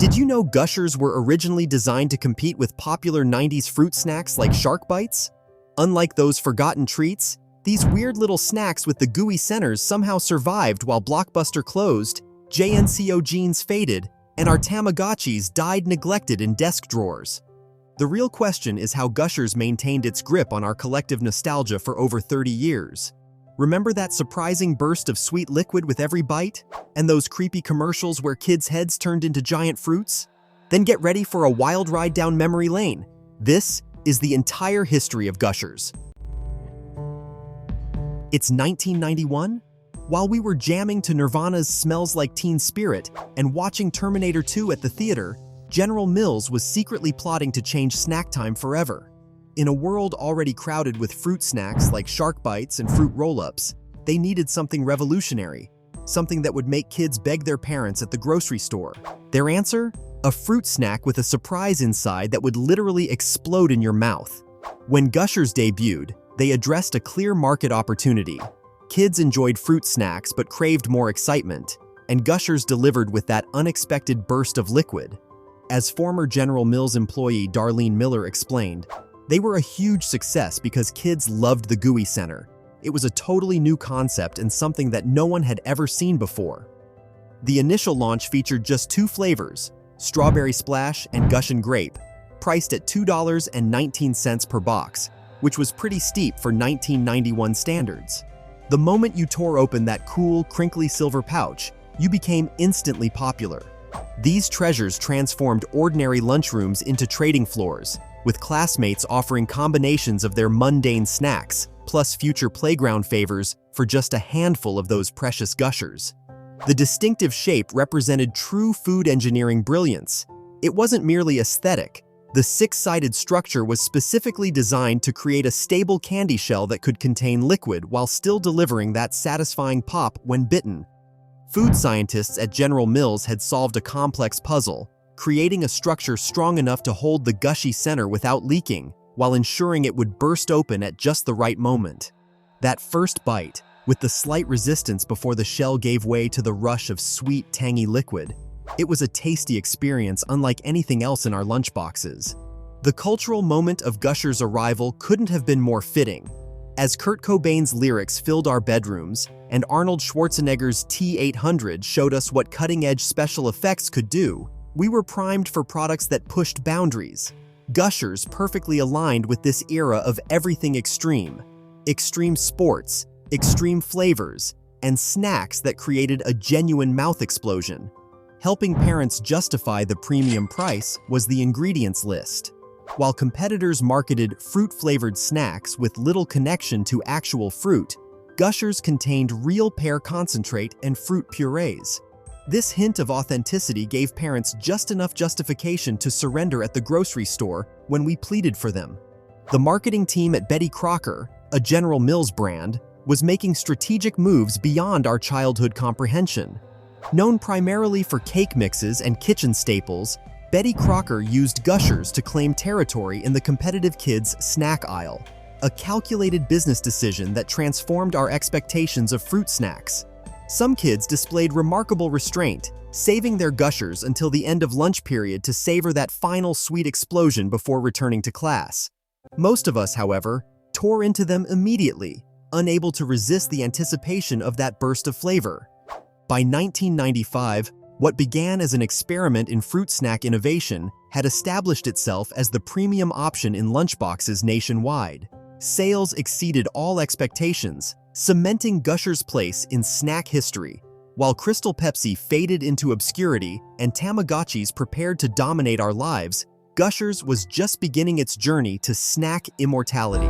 Did you know Gushers were originally designed to compete with popular 90s fruit snacks like Shark Bites? Unlike those forgotten treats, these weird little snacks with the gooey centers somehow survived while Blockbuster closed, JNCO jeans faded, and our Tamagotchis died neglected in desk drawers. The real question is how Gushers maintained its grip on our collective nostalgia for over 30 years. Remember that surprising burst of sweet liquid with every bite? And those creepy commercials where kids' heads turned into giant fruits? Then get ready for a wild ride down memory lane. This is the entire history of Gushers. It's 1991? While we were jamming to Nirvana's Smells Like Teen Spirit and watching Terminator 2 at the theater, General Mills was secretly plotting to change snack time forever. In a world already crowded with fruit snacks like Shark Bites and fruit roll-ups, they needed something revolutionary, something that would make kids beg their parents at the grocery store. Their answer? A fruit snack with a surprise inside that would literally explode in your mouth. When Gushers debuted, they addressed a clear market opportunity. Kids enjoyed fruit snacks but craved more excitement, and Gushers delivered with that unexpected burst of liquid. As former General Mills employee Darlene Miller explained, they were a huge success because kids loved the gooey center. It was a totally new concept and something that no one had ever seen before. The initial launch featured just 2 flavors, Strawberry Splash and Gushin' Grape, priced at $2.19 per box, which was pretty steep for 1991 standards. The moment you tore open that cool, crinkly silver pouch, you became instantly popular. These treasures transformed ordinary lunchrooms into trading floors, with classmates offering combinations of their mundane snacks, plus future playground favors for just a handful of those precious Gushers. The distinctive shape represented true food engineering brilliance. It wasn't merely aesthetic. The 6-sided structure was specifically designed to create a stable candy shell that could contain liquid while still delivering that satisfying pop when bitten. Food scientists at General Mills had solved a complex puzzle, creating a structure strong enough to hold the gushy center without leaking, while ensuring it would burst open at just the right moment. That first bite, with the slight resistance before the shell gave way to the rush of sweet, tangy liquid, it was a tasty experience unlike anything else in our lunchboxes. The cultural moment of Gushers' arrival couldn't have been more fitting. As Kurt Cobain's lyrics filled our bedrooms, and Arnold Schwarzenegger's T-800 showed us what cutting-edge special effects could do, we were primed for products that pushed boundaries. Gushers perfectly aligned with this era of everything extreme. Extreme sports, extreme flavors, and snacks that created a genuine mouth explosion. Helping parents justify the premium price was the ingredients list. While competitors marketed fruit-flavored snacks with little connection to actual fruit, Gushers contained real pear concentrate and fruit purees. This hint of authenticity gave parents just enough justification to surrender at the grocery store when we pleaded for them. The marketing team at Betty Crocker, a General Mills brand, was making strategic moves beyond our childhood comprehension. Known primarily for cake mixes and kitchen staples, Betty Crocker used Gushers to claim territory in the competitive kids' snack aisle, a calculated business decision that transformed our expectations of fruit snacks. Some kids displayed remarkable restraint, saving their Gushers until the end of lunch period to savor that final sweet explosion before returning to class. Most of us, however, tore into them immediately, unable to resist the anticipation of that burst of flavor. By 1995, what began as an experiment in fruit snack innovation had established itself as the premium option in lunchboxes nationwide. Sales exceeded all expectations, cementing Gushers' place in snack history. While Crystal Pepsi faded into obscurity and Tamagotchis prepared to dominate our lives, Gushers was just beginning its journey to snack immortality.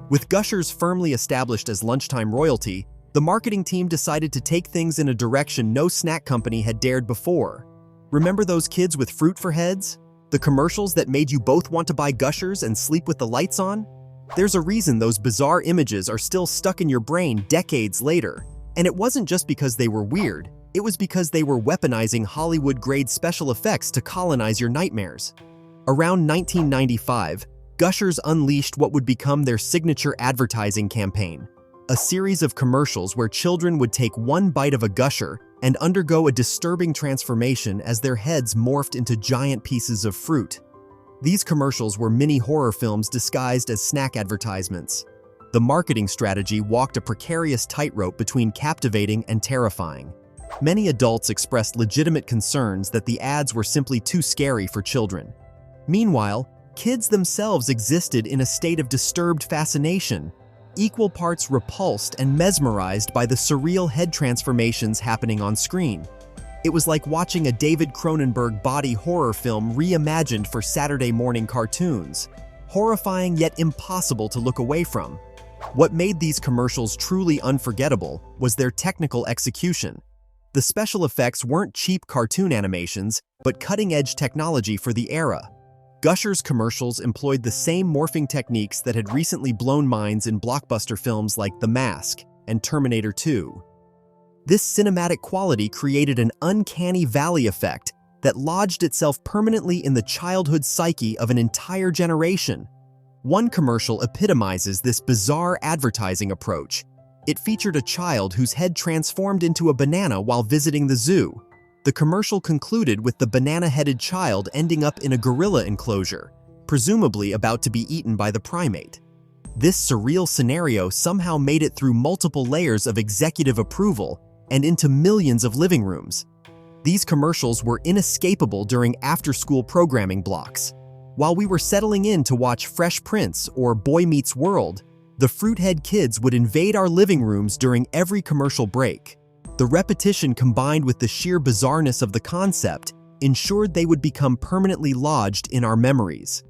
With Gushers firmly established as lunchtime royalty, the marketing team decided to take things in a direction no snack company had dared before. Remember those kids with fruit for heads? The commercials that made you both want to buy Gushers and sleep with the lights on? There's a reason those bizarre images are still stuck in your brain decades later. And it wasn't just because they were weird, it was because they were weaponizing Hollywood-grade special effects to colonize your nightmares. Around 1995, Gushers unleashed what would become their signature advertising campaign. a series of commercials where children would take one bite of a Gusher and undergo a disturbing transformation as their heads morphed into giant pieces of fruit. These commercials were mini horror films disguised as snack advertisements. The marketing strategy walked a precarious tightrope between captivating and terrifying. Many adults expressed legitimate concerns that the ads were simply too scary for children. Meanwhile, kids themselves existed in a state of disturbed fascination, equal parts repulsed and mesmerized by the surreal head transformations happening on screen. It was like watching a David Cronenberg body horror film reimagined for Saturday morning cartoons, horrifying yet impossible to look away from. What made these commercials truly unforgettable was their technical execution. The special effects weren't cheap cartoon animations, but cutting-edge technology for the era. Gushers commercials employed the same morphing techniques that had recently blown minds in blockbuster films like The Mask and Terminator 2. This cinematic quality created an uncanny valley effect that lodged itself permanently in the childhood psyche of an entire generation. One commercial epitomizes this bizarre advertising approach. It featured a child whose head transformed into a banana while visiting the zoo. The commercial concluded with the banana-headed child ending up in a gorilla enclosure, presumably about to be eaten by the primate. This surreal scenario somehow made it through multiple layers of executive approval and into millions of living rooms. These commercials were inescapable during after-school programming blocks. While we were settling in to watch Fresh Prince or Boy Meets World, the Fruithead kids would invade our living rooms during every commercial break. The repetition combined with the sheer bizarreness of the concept ensured they would become permanently lodged in our memories.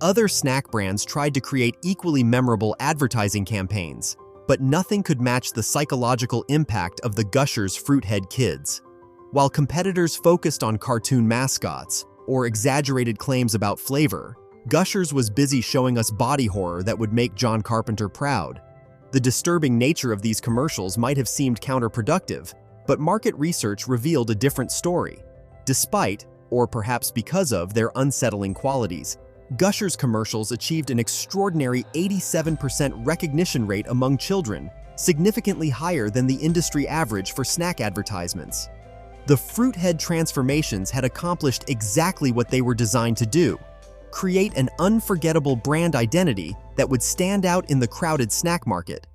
Other snack brands tried to create equally memorable advertising campaigns, but nothing could match the psychological impact of the Gushers Fruithead kids. While competitors focused on cartoon mascots or exaggerated claims about flavor, Gushers was busy showing us body horror that would make John Carpenter proud. The disturbing nature of these commercials might have seemed counterproductive, but market research revealed a different story. Despite, or perhaps because of, their unsettling qualities, Gushers commercials achieved an extraordinary 87% recognition rate among children, significantly higher than the industry average for snack advertisements. The Fruithead transformations had accomplished exactly what they were designed to do: create an unforgettable brand identity that would stand out in the crowded snack market.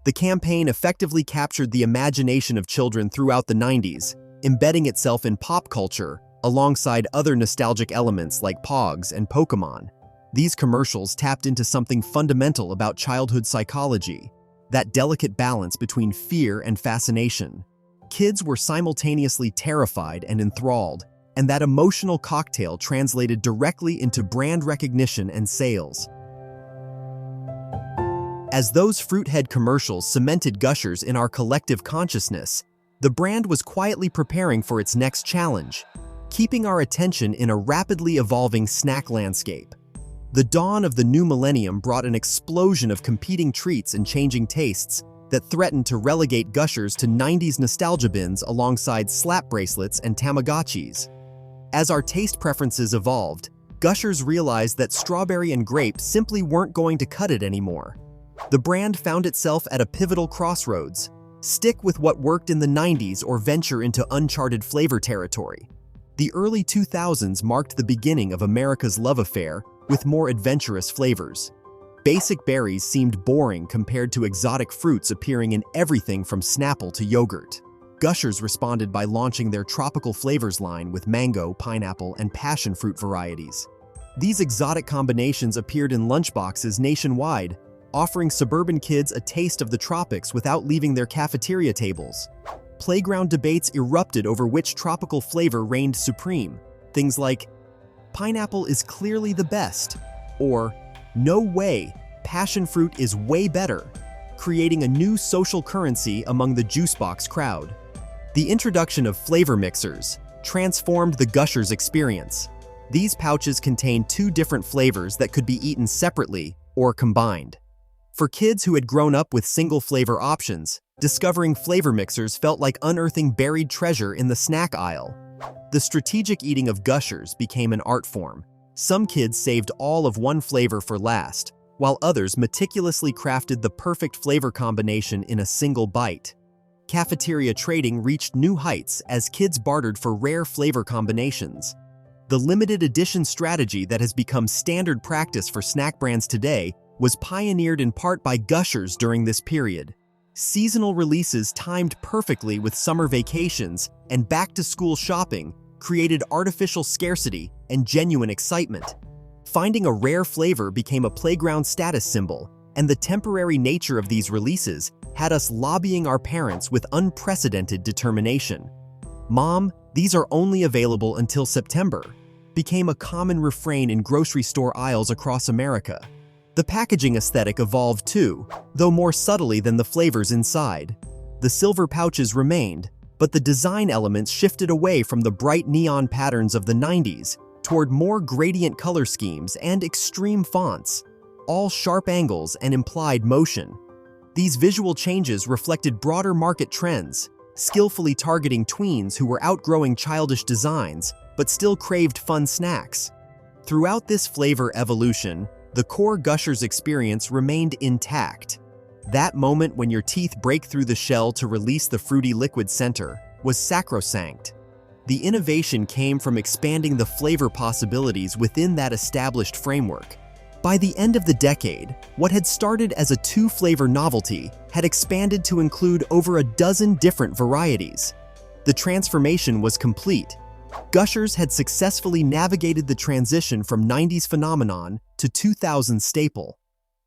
The campaign effectively captured the imagination of children throughout the 90s, embedding itself in pop culture alongside other nostalgic elements like Pogs and Pokémon. These commercials tapped into something fundamental about childhood psychology, that delicate balance between fear and fascination. Kids were simultaneously terrified and enthralled, and that emotional cocktail translated directly into brand recognition and sales. As those Fruithead commercials cemented Gushers in our collective consciousness, the brand was quietly preparing for its next challenge, keeping our attention in a rapidly evolving snack landscape. The dawn of the new millennium brought an explosion of competing treats and changing tastes that threatened to relegate Gushers to 90s nostalgia bins alongside slap bracelets and Tamagotchis. As our taste preferences evolved, Gushers realized that strawberry and grape simply weren't going to cut it anymore. The brand found itself at a pivotal crossroads: stick with what worked in the 90s or venture into uncharted flavor territory. The early 2000s marked the beginning of America's love affair with more adventurous flavors. Basic berries seemed boring compared to exotic fruits appearing in everything from Snapple to yogurt. Gushers responded by launching their tropical flavors line with mango, pineapple, and passion fruit varieties. These exotic combinations appeared in lunchboxes nationwide, offering suburban kids a taste of the tropics without leaving their cafeteria tables. Playground debates erupted over which tropical flavor reigned supreme. Things like, "Pineapple is clearly the best," or "No way, passion fruit is way better," creating a new social currency among the juicebox crowd. The introduction of flavor mixers transformed the Gushers experience. These pouches contained 2 different flavors that could be eaten separately or combined. For kids who had grown up with single flavor options, discovering flavor mixers felt like unearthing buried treasure in the snack aisle. The strategic eating of Gushers became an art form. Some kids saved all of one flavor for last, while others meticulously crafted the perfect flavor combination in a single bite. Cafeteria trading reached new heights as kids bartered for rare flavor combinations. The limited edition strategy that has become standard practice for snack brands today was pioneered in part by Gushers during this period. Seasonal releases timed perfectly with summer vacations and back-to-school shopping created artificial scarcity and genuine excitement. Finding a rare flavor became a playground status symbol, and the temporary nature of these releases had us lobbying our parents with unprecedented determination. "Mom, these are only available until September," became a common refrain in grocery store aisles across America. The packaging aesthetic evolved too, though more subtly than the flavors inside. The silver pouches remained, but the design elements shifted away from the bright neon patterns of the 90s toward more gradient color schemes and extreme fonts, all sharp angles and implied motion. These visual changes reflected broader market trends, skillfully targeting tweens who were outgrowing childish designs but still craved fun snacks. Throughout this flavor evolution, the core Gushers experience remained intact. That moment when your teeth break through the shell to release the fruity liquid center was sacrosanct. The innovation came from expanding the flavor possibilities within that established framework. By the end of the decade, what had started as a two-flavor novelty had expanded to include over a dozen different varieties. The transformation was complete. Gushers had successfully navigated the transition from 90s phenomenon to 2000s staple.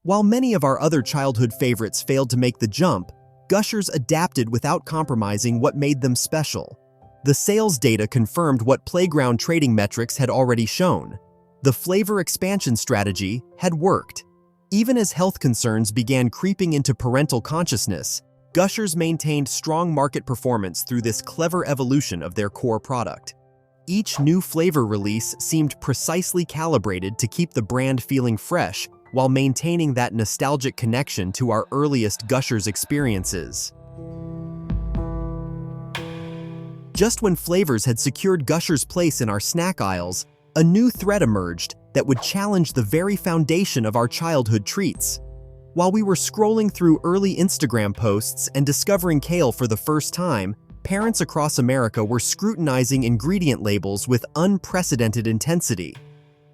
While many of our other childhood favorites failed to make the jump, Gushers adapted without compromising what made them special. The sales data confirmed what playground trading metrics had already shown. The flavor expansion strategy had worked. Even as health concerns began creeping into parental consciousness, Gushers maintained strong market performance through this clever evolution of their core product. Each new flavor release seemed precisely calibrated to keep the brand feeling fresh while maintaining that nostalgic connection to our earliest Gushers experiences. Just when flavors had secured Gushers' place in our snack aisles, a new threat emerged that would challenge the very foundation of our childhood treats. While we were scrolling through early Instagram posts and discovering kale for the first time, parents across America were scrutinizing ingredient labels with unprecedented intensity.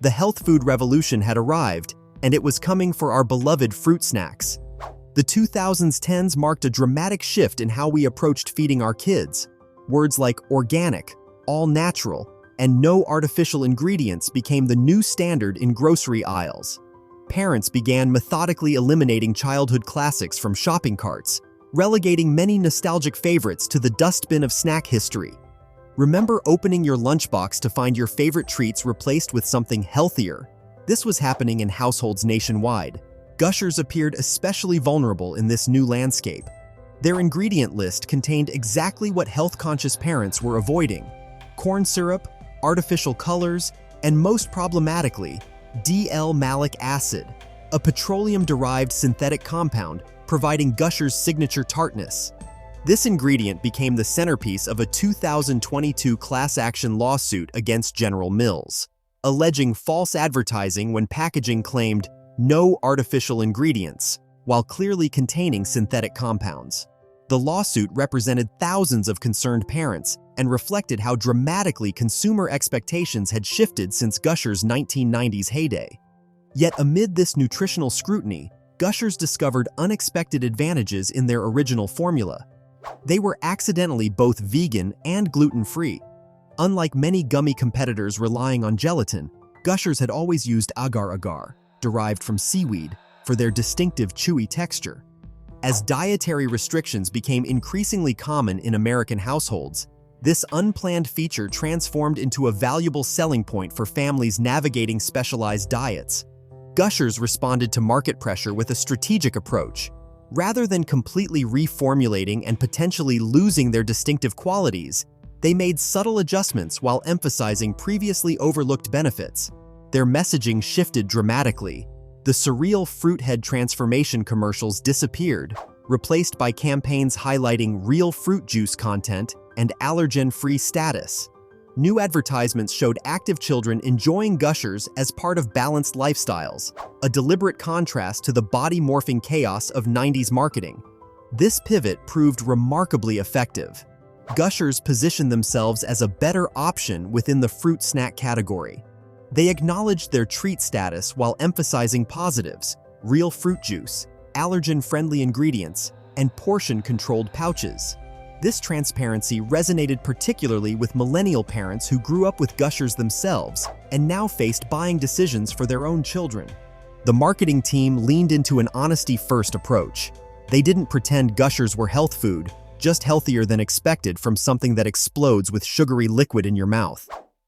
The health food revolution had arrived, and it was coming for our beloved fruit snacks. The 2010s marked a dramatic shift in how we approached feeding our kids. Words like organic, all natural, and no artificial ingredients became the new standard in grocery aisles. Parents began methodically eliminating childhood classics from shopping carts, relegating many nostalgic favorites to the dustbin of snack history. Remember opening your lunchbox to find your favorite treats replaced with something healthier? This was happening in households nationwide. Gushers appeared especially vulnerable in this new landscape. Their ingredient list contained exactly what health-conscious parents were avoiding: corn syrup, artificial colors, and most problematically, D-L-malic acid, a petroleum-derived synthetic compound providing Gushers' signature tartness. This ingredient became the centerpiece of a 2022 class action lawsuit against General Mills, alleging false advertising when packaging claimed no artificial ingredients, while clearly containing synthetic compounds. The lawsuit represented thousands of concerned parents and reflected how dramatically consumer expectations had shifted since Gushers' 1990s heyday. Yet amid this nutritional scrutiny, Gushers discovered unexpected advantages in their original formula. They were accidentally both vegan and gluten-free. Unlike many gummy competitors relying on gelatin, Gushers had always used agar-agar, derived from seaweed, for their distinctive chewy texture. As dietary restrictions became increasingly common in American households, this unplanned feature transformed into a valuable selling point for families navigating specialized diets. Gushers responded to market pressure with a strategic approach. Rather than completely reformulating and potentially losing their distinctive qualities, they made subtle adjustments while emphasizing previously overlooked benefits. Their messaging shifted dramatically. The surreal fruit head transformation commercials disappeared, replaced by campaigns highlighting real fruit juice content and allergen-free status. New advertisements showed active children enjoying Gushers as part of balanced lifestyles, a deliberate contrast to the body-morphing chaos of 90s marketing. This pivot proved remarkably effective. Gushers positioned themselves as a better option within the fruit snack category. They acknowledged their treat status while emphasizing positives: real fruit juice, allergen-friendly ingredients, and portion-controlled pouches. This transparency resonated particularly with millennial parents who grew up with Gushers themselves and now faced buying decisions for their own children. The marketing team leaned into an honesty-first approach. They didn't pretend Gushers were health food, just healthier than expected from something that explodes with sugary liquid in your mouth.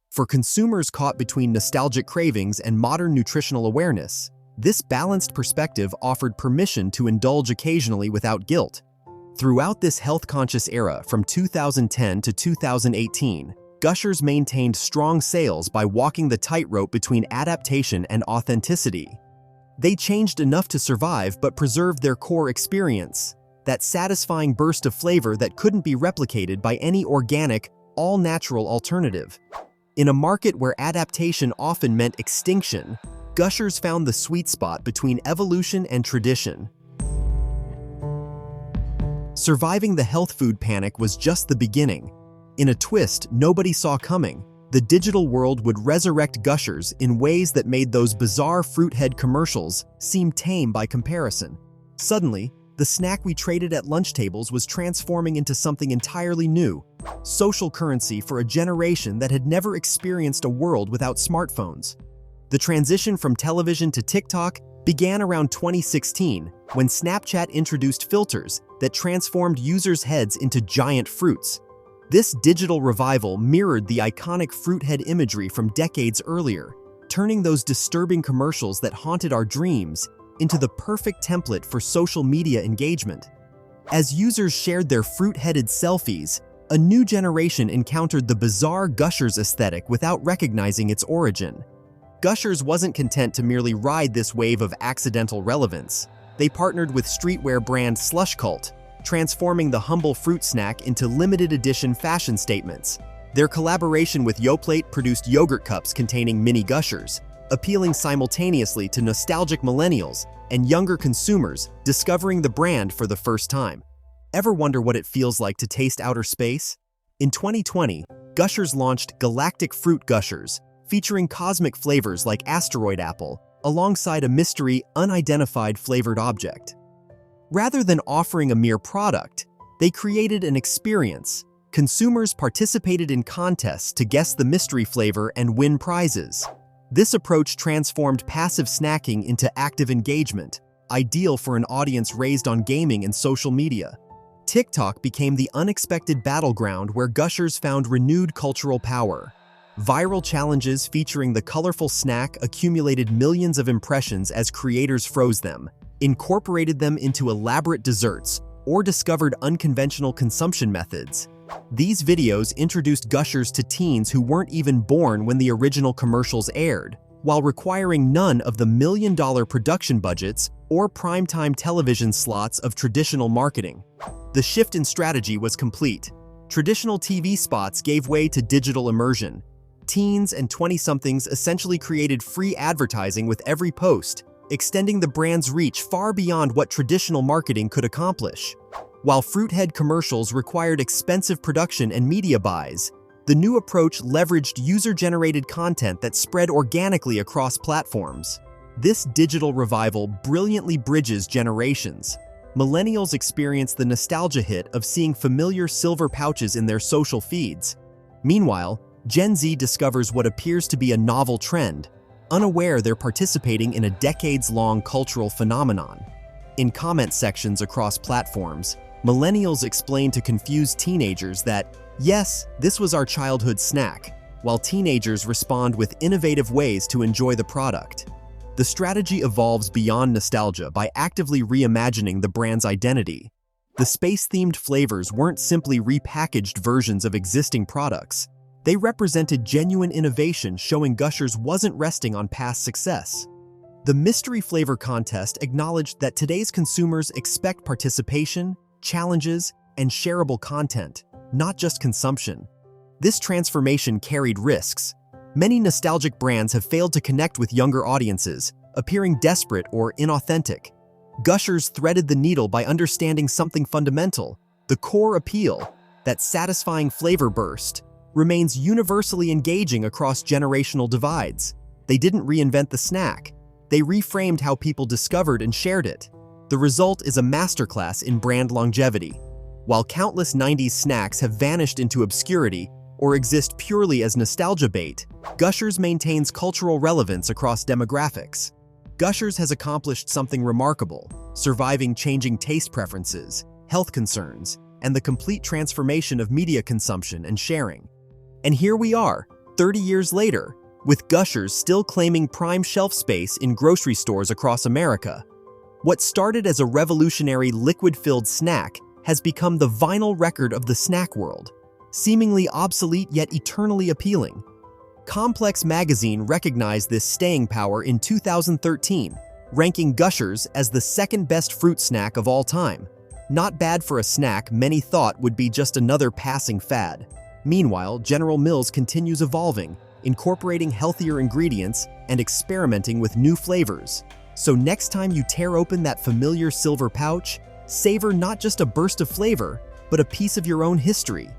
For consumers caught between nostalgic cravings and modern nutritional awareness, this balanced perspective offered permission to indulge occasionally without guilt. Throughout this health-conscious era from 2010 to 2018, Gushers maintained strong sales by walking the tightrope between adaptation and authenticity. They changed enough to survive but preserved their core experience, that satisfying burst of flavor that couldn't be replicated by any organic, all-natural alternative. In a market where adaptation often meant extinction, Gushers found the sweet spot between evolution and tradition. Surviving the health food panic was just the beginning. In a twist nobody saw coming, the digital world would resurrect Gushers in ways that made those bizarre fruit head commercials seem tame by comparison. Suddenly, the snack we traded at lunch tables was transforming into something entirely new, social currency for a generation that had never experienced a world without smartphones. The transition from television to TikTok began around 2016, when Snapchat introduced filters that transformed users' heads into giant fruits. This digital revival mirrored the iconic fruit head imagery from decades earlier, turning those disturbing commercials that haunted our dreams into the perfect template for social media engagement. As users shared their fruit-headed selfies, a new generation encountered the bizarre Gushers aesthetic without recognizing its origin. Gushers wasn't content to merely ride this wave of accidental relevance. They partnered with streetwear brand Slush Cult, transforming the humble fruit snack into limited edition fashion statements. Their collaboration with Yoplait produced yogurt cups containing mini Gushers, appealing simultaneously to nostalgic millennials and younger consumers discovering the brand for the first time. Ever wonder what it feels like to taste outer space? In 2020, Gushers launched Galactic Fruit Gushers, featuring cosmic flavors like asteroid apple, alongside a mystery, unidentified flavored object. Rather than offering a mere product, they created an experience. Consumers participated in contests to guess the mystery flavor and win prizes. This approach transformed passive snacking into active engagement, ideal for an audience raised on gaming and social media. TikTok became the unexpected battleground where Gushers found renewed cultural power. Viral challenges featuring the colorful snack accumulated millions of impressions as creators froze them, incorporated them into elaborate desserts, or discovered unconventional consumption methods. These videos introduced Gushers to teens who weren't even born when the original commercials aired, while requiring none of the million-dollar production budgets or primetime television slots of traditional marketing. The shift in strategy was complete. Traditional TV spots gave way to digital immersion. Teens and 20-somethings essentially created free advertising with every post, extending the brand's reach far beyond what traditional marketing could accomplish. While fruithead commercials required expensive production and media buys, the new approach leveraged user-generated content that spread organically across platforms. This digital revival brilliantly bridges generations. Millennials experience the nostalgia hit of seeing familiar silver pouches in their social feeds. Meanwhile, Gen Z discovers what appears to be a novel trend, unaware they're participating in a decades-long cultural phenomenon. In comment sections across platforms, millennials explain to confused teenagers that, yes, this was our childhood snack, while teenagers respond with innovative ways to enjoy the product. The strategy evolves beyond nostalgia by actively reimagining the brand's identity. The space-themed flavors weren't simply repackaged versions of existing products. They represented genuine innovation, showing Gushers wasn't resting on past success. The mystery flavor contest acknowledged that today's consumers expect participation, challenges, and shareable content, not just consumption. This transformation carried risks. Many nostalgic brands have failed to connect with younger audiences, appearing desperate or inauthentic. Gushers threaded the needle by understanding something fundamental. The core appeal, that satisfying flavor burst, remains universally engaging across generational divides. They didn't reinvent the snack. They reframed how people discovered and shared it. The result is a masterclass in brand longevity. While countless 90s snacks have vanished into obscurity or exist purely as nostalgia bait, Gushers maintains cultural relevance across demographics. Gushers has accomplished something remarkable, surviving changing taste preferences, health concerns, and the complete transformation of media consumption and sharing. And here we are, 30 years later, with Gushers still claiming prime shelf space in grocery stores across America. What started as a revolutionary liquid-filled snack has become the vinyl record of the snack world, seemingly obsolete yet eternally appealing. Complex Magazine recognized this staying power in 2013, ranking Gushers as the second-best fruit snack of all time. Not bad for a snack many thought would be just another passing fad. Meanwhile, General Mills continues evolving, incorporating healthier ingredients and experimenting with new flavors. So next time you tear open that familiar silver pouch, savor not just a burst of flavor, but a piece of your own history.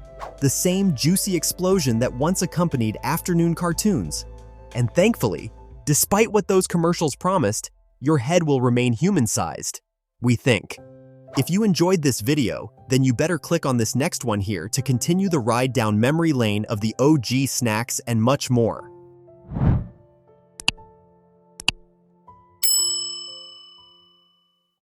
The same juicy explosion that once accompanied afternoon cartoons. And thankfully, despite what those commercials promised, your head will remain human-sized, we think. If you enjoyed this video, then you better click on this next one here to continue the ride down memory lane of the OG snacks and much more.